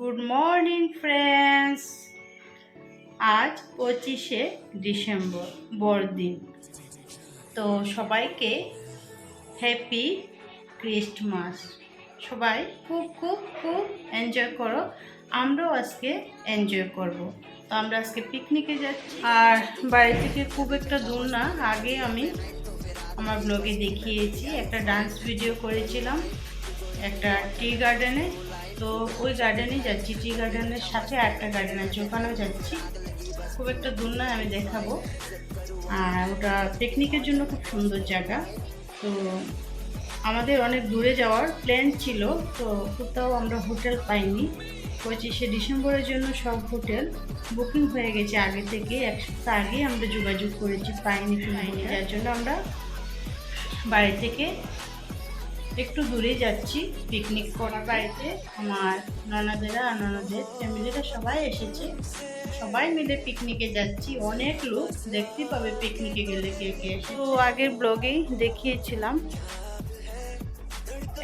Good morning friends. আজ 25শে December বড়দিন। তো সবাইকে হ্যাপি ক্রিসমাস। সবাই খুব খুব খুব এনজয় করো, আমরাও আজকে এনজয় করব। তো আমরা আজকে পিকনিকে যাচ্ছি, আর বাড়ি থেকে খুব একটা দূর না। আগে আমি আমার ব্লগে দেখিয়েছি, একটা ডান্স ভিডিও করেছিলাম একটা টি গার্ডেনে। তো ওই গার্ডেনে যাচ্ছি, টি গার্ডেনের সাথে একটা গার্ডেন আছে, ওখানেও যাচ্ছি। খুব একটা দূর নয়, আমি দেখাবো। আর ওটা পিকনিকের জন্য খুব সুন্দর জায়গা। তো আমাদের অনেক দূরে যাওয়ার প্ল্যান ছিল, তো কোথাও আমরা হোটেল পাইনি। 25শে ডিসেম্বরের জন্য সব হোটেল বুকিং হয়ে গেছে আগে থেকে, এক সপ্তাহ আগে আমরা যোগাযোগ করেছি, পাইনি। যার জন্য আমরা বাড়ি থেকে একটু দূরে যাচ্ছি পিকনিক করার। বাড়িতে আমার ননদেরা আর ননদের ফ্যামিলিরা সবাই এসেছে, সবাই মিলে পিকনিকে যাচ্ছি। অনেক লোক দেখতে পাবে পিকনিকে গেলে কে কে এসে। তো আগের ব্লগেই দেখিয়েছিলাম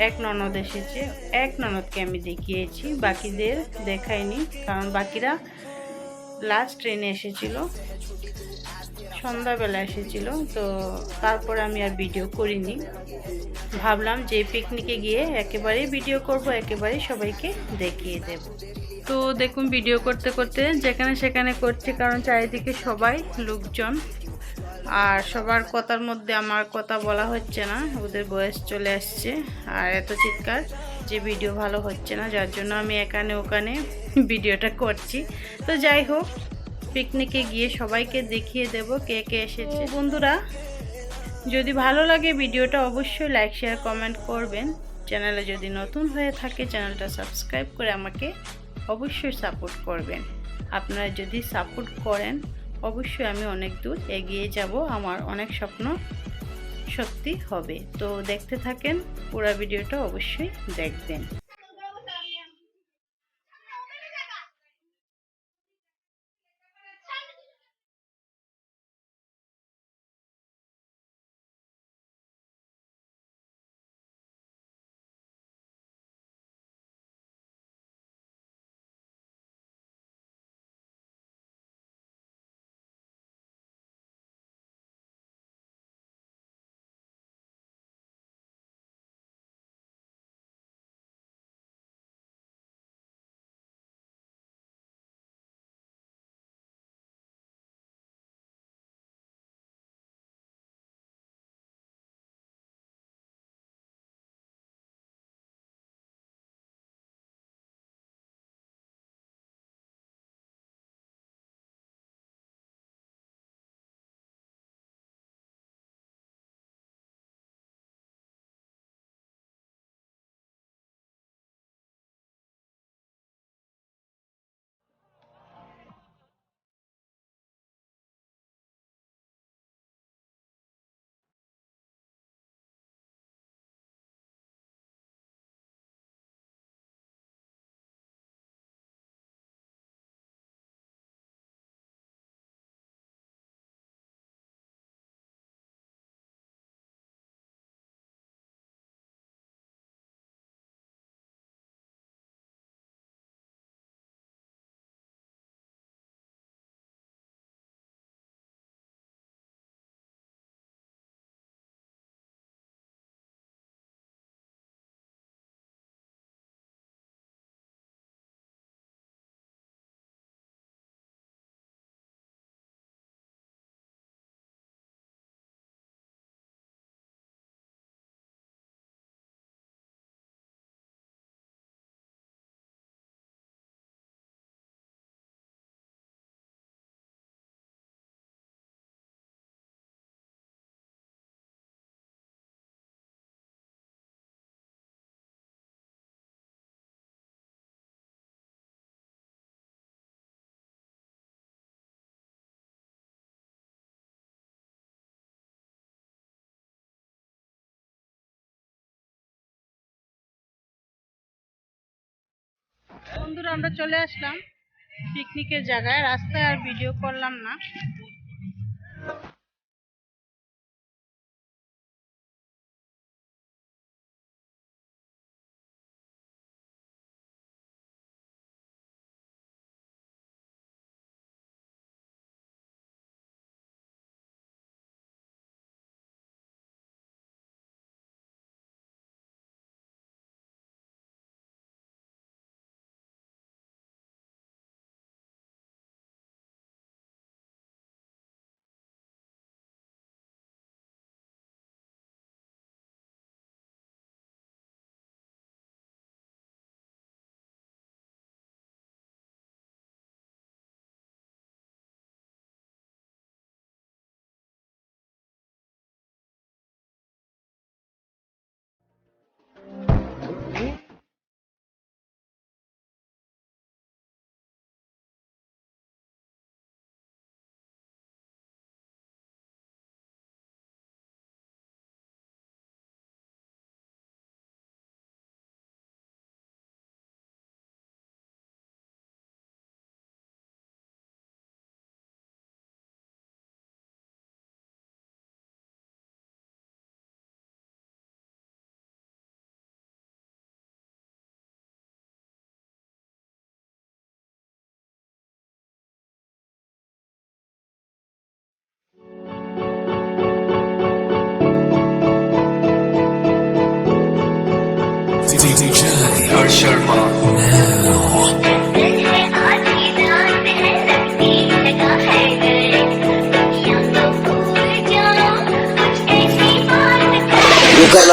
এক ননদ এসেছে, এক ননদকে আমি দেখিয়েছি, বাকিদের দেখাইনি, কারণ বাকিরা লাস্ট ট্রেনে এসেছিল, সন্ধ্যাবেলা এসেছিল। তো তারপরে আমি আর ভিডিও করিনি, ভাবলাম যে পিকনিকে গিয়ে একেবারেই ভিডিও করব, একেবারেই সবাইকে দেখিয়ে দেব। তো দেখুন, ভিডিও করতে করতে যেখানে সেখানে করছি, কারণ চারিদিকে সবাই লোকজন, আর সবার কথার মধ্যে আমার কথা বলা হচ্ছে না, ওদের বয়স চলে আসছে, আর এত চিৎকার যে ভিডিও ভালো হচ্ছে না, যার জন্য আমি এখানে ওখানে ভিডিওটা করছি। তো যাই হোক, পিকনিকে গিয়ে সবাইকে দেখিয়ে দেব কে কে এসেছে। বন্ধুরা, যদি ভালো লাগে ভিডিওটা অবশ্যই লাইক শেয়ার কমেন্ট করবেন। চ্যানেলে যদি নতুন হয়ে থাকে চ্যানেলটা সাবস্ক্রাইব করে আমাকে অবশ্যই সাপোর্ট করবেন। আপনারা যদি সাপোর্ট করেন অবশ্যই আমি অনেক দূর এগিয়ে যাব, আমার অনেক স্বপ্ন সত্যি হবে। তো দেখতে থাকেন, পুরো ভিডিওটা অবশ্যই দেখবেন। বন্ধুরা, আমরা চলে আসলাম পিকনিকের জায়গায়, রাস্তায় আর ভিডিও করলাম না।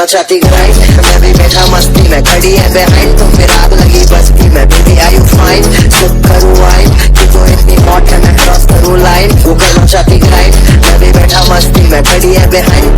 चाहती ग्राइंड, मैं भी बैठा मस्ती में, खड़ी है बिहाइंड, तो फिर आग लगी बस्ती में, बेबी आर यू फाइन, सुख करूँ वाइन, कि तो इतनी हॉट है मैं क्रॉस करूँ लाइन, वो करना चाहती ग्राइंड, मैं भी बैठा मस्ती में, खड़ी है बिहाइंड,